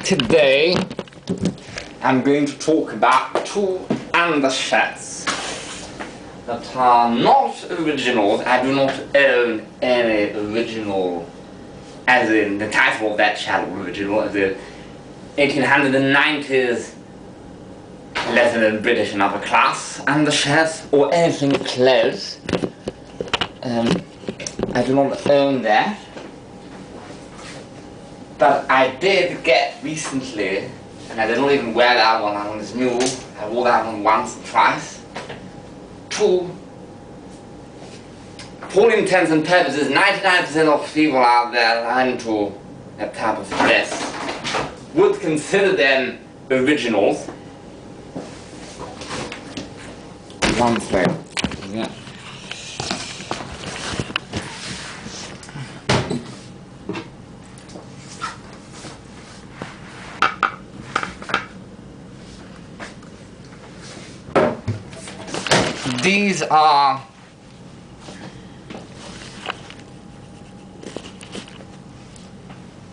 Today I'm going to talk about two undershirts that are not originals. I do not own any original, as in the title of that shirt original, as in 1890s leather and British and upper class undershirts or anything close. I do not own that. But I did get recently, and I didn't even wear that one on this mule, I wore that one once or twice, two, for all intents and purposes, 99% of people out there that are into that type of dress would consider them originals. One thing, yeah. These are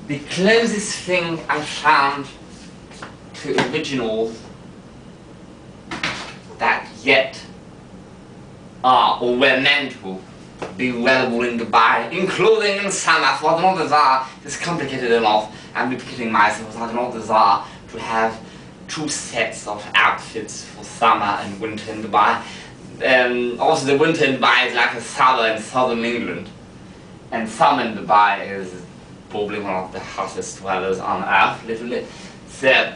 the closest thing I found to originals that yet are or were meant to be wearable in Dubai, including in summer. So I don't know desire, it's complicated enough. I'm repeating myself, I don't desire to have two sets of outfits for summer and winter in Dubai. Also the winter in Dubai is like a summer in southern England, and summer in Dubai is probably one of the hottest weathers on earth, literally. So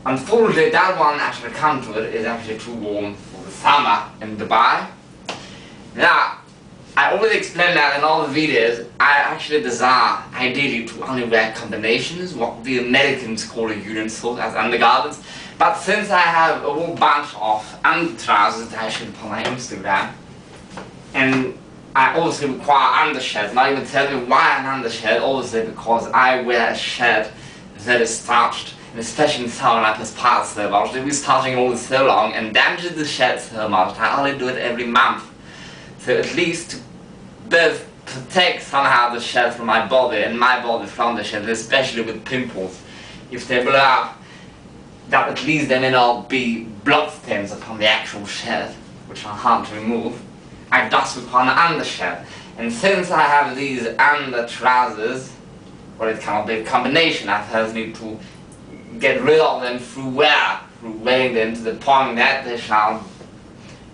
unfortunately that one actually come to it is actually too warm for the summer in Dubai. Now I always explain that in all the videos. I actually desire ideally to only wear combinations, what the Americans call a union sort as undergarments. But since I have a whole bunch of trousers that I should put on my Instagram, and I also require undershirts, not even tell me why an undershirt, obviously because I wear a shirt that is starched, and especially in summer like this part so much, they've been starching all this so long and damages the shirt so much. I only do it every month. So at least to both protect somehow the shirt from my body and my body from the shirt, especially with pimples. If they blow up, that at least there may not be blood stains upon the actual shirt, which are hard to remove. I thus require an undershirt. And since I have these under trousers, well, it cannot be a combination. I first need to get rid of them through wearing them to the point that they shall,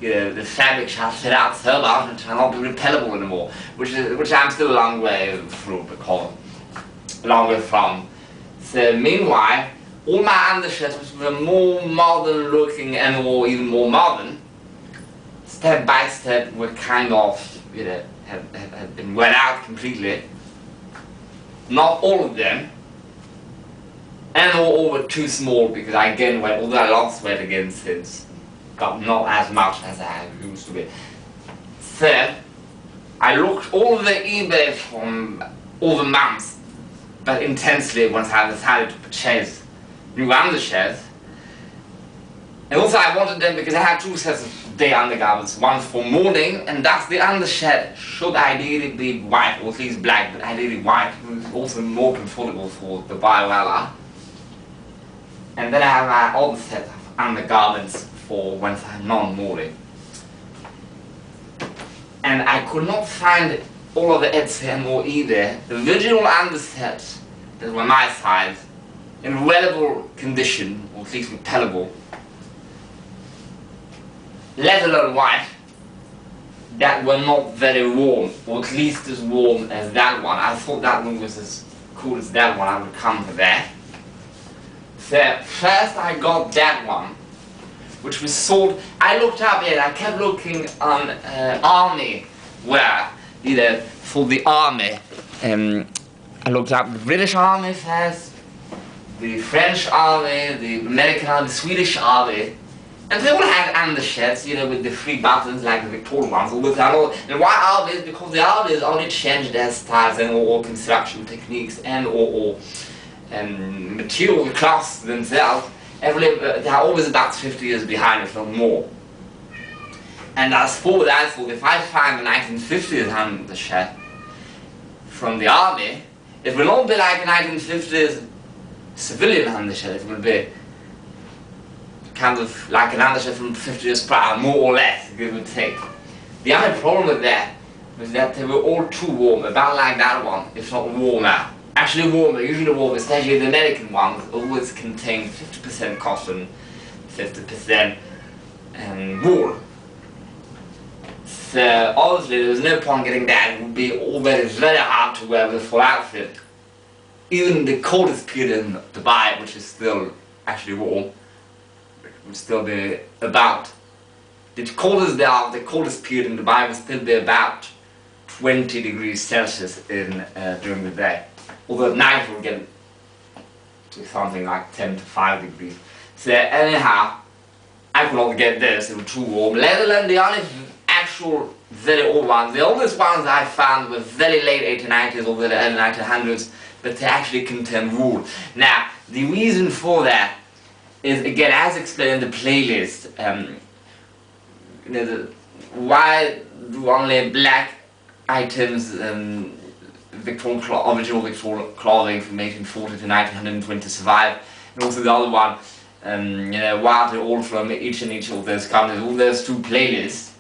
the fabric shall fit out so much and shall not be repellable anymore, which I'm still a long way through, because long way from. So meanwhile, all my undershirts, which were more modern looking and even more modern, step by step were kind of, had been worn out completely. Not all of them, and all were too small because I gained weight, although I lost weight again since, but not as much as I used to be. So, I looked all the eBay from all the months, but intensely once I decided to purchase new undershirts. And also I wanted them because I had two sets of day undergarments, one for morning, and thus the undershirt should ideally be white, or at least black, but ideally white. It was also more comfortable for the weather. And then I have my other set of undergarments for when I'm non-morning. And I could not find all of the Etsy or either the original undershirts that were my size in wearable condition, or at least repellable, let alone white, that were not very warm, or at least as warm as that one. I thought that one was as cool as that one. I would come to that. So first I got that one, which was sold. I looked up it. I kept looking on army wear, for the army. I looked up the British Army first, the French Army, the American Army, the Swedish Army, and they all had undershirts, with the 3 buttons like the Victorian ones. And why armies? Because the armies only changed their styles and or construction techniques and or material class themselves. They are always about 50 years behind, if not more. And as for that, if I find the 1950s undershirt from the army, It will not be like a 1950s civilian undershirt, it will be kind of like an undershirt from 50 years prior, more or less, give or take. The only problem with that was that they were all too warm, about like that one, if not warmer. Actually warmer, usually warmer, especially the American ones, always contain 50% cotton, 50% wool. So obviously there was no point getting that, it would be already very hard to wear with a full outfit. Even the coldest period in Dubai, which is still actually warm, would still be about, the coldest period in Dubai would still be about 20 degrees Celsius during the day. Although at night it would get to something like 10 to 5 degrees. So anyhow, I could not get this, it was too warm. Let alone the only actual very old ones. The oldest ones I found were very late 1890s or the early 1900s, but they actually contain wool. Now, the reason for that is, again, as explained in the playlist, why do only black items, original Victorian clothing from 1840 to 1920 survive, and also the other one, why are they all from each of those countries, all those two playlists.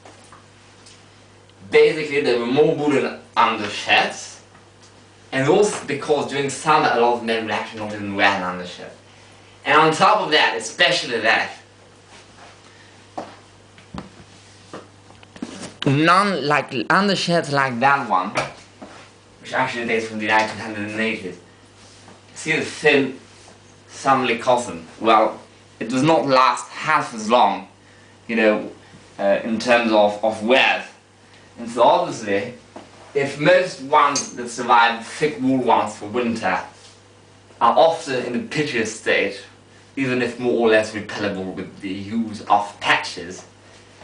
Basically, there were more woolen undershirts, and also because during summer a lot of men would actually not even wear an undershirt. And on top of that, especially that, none like undershirts like that one, which actually dates from the 1980s. See the thin, summerly cotton? Well, it does not last half as long, in terms of wear. And so obviously, if most ones that survive thick wool ones for winter are often in a piteous state, even if more or less repellable with the use of patches,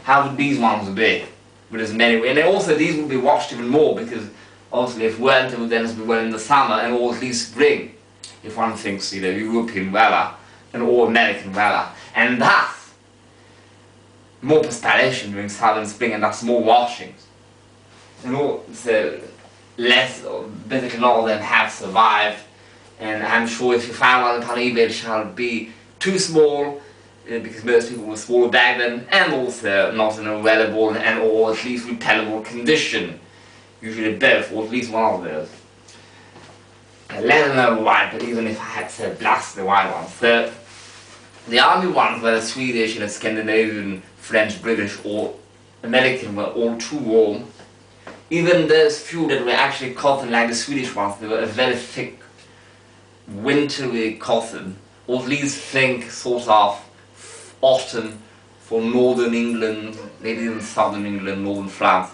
how would these ones be? With as many, and also these would be washed even more, because obviously if weren't, it would then be well in the summer and or at least spring, if one thinks European weather and or American weather, and thus more perspiration during summer and spring, and thus more washings. And also less, basically none of them have survived, and I'm sure if you find one upon eBay it shall be too small, because most people were smaller back then, and also not in a wearable and or at least repellable condition. Usually both, or at least one of those. Let alone white, but even if I had to blast the white ones. The army ones, whether Swedish, Scandinavian, French, British or American, were all too warm. Even those few that were actually cotton, like the Swedish ones, they were a very thick, wintry cotton, or at least think sort of autumn for northern England, maybe even southern England, northern France.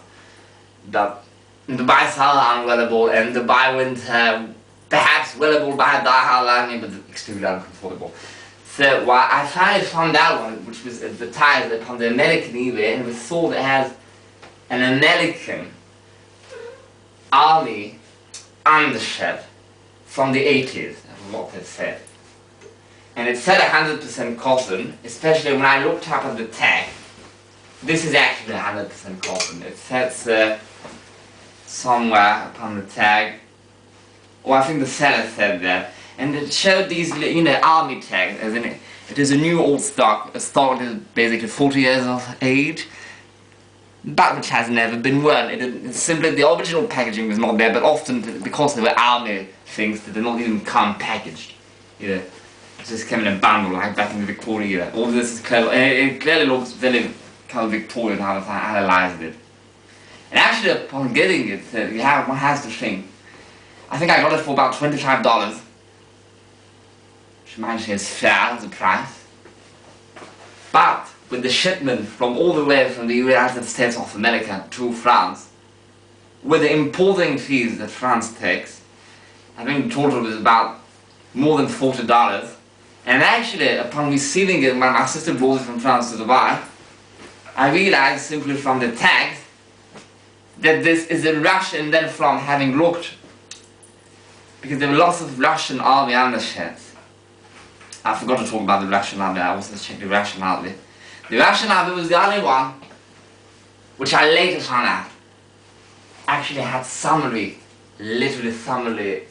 That in Dubai summer unwearable, and Dubai winter perhaps wearable by die-hard lining, but extremely uncomfortable. So I finally found that one, which was advertised upon the American eBay, and we saw it has an American army undershirt from the 80s, that's what it said. And it said 100% cotton, especially when I looked up at the tag. This is actually 100% cotton. It says somewhere upon the tag, or I think the seller said that, and it showed these, army tags, as in it is a new old stock, a stock that is basically 40 years of age, but which has never been worn. It's simply the original packaging is not there, but often because they were army things, they did not even come packaged. It just came in a bundle like back in the Victorian era. All this is clever, and it clearly looks very kind of Victorian how I analyzed it. And actually, upon getting it, one has to think. I think I got it for about $25, which actually is fair as a price. But with the shipment from all the way from the United States of America to France, with the importing fees that France takes, I think the total was about more than $40. And actually, upon receiving it, when my sister brought it from France to Dubai, I realized simply from the tags that this is a Russian, then from having looked, because there were lots of Russian army undershirts. I forgot to talk about the Russian army, I also checked the Russian army. The Russian army was the only one, which I later found out, actually had literally summarily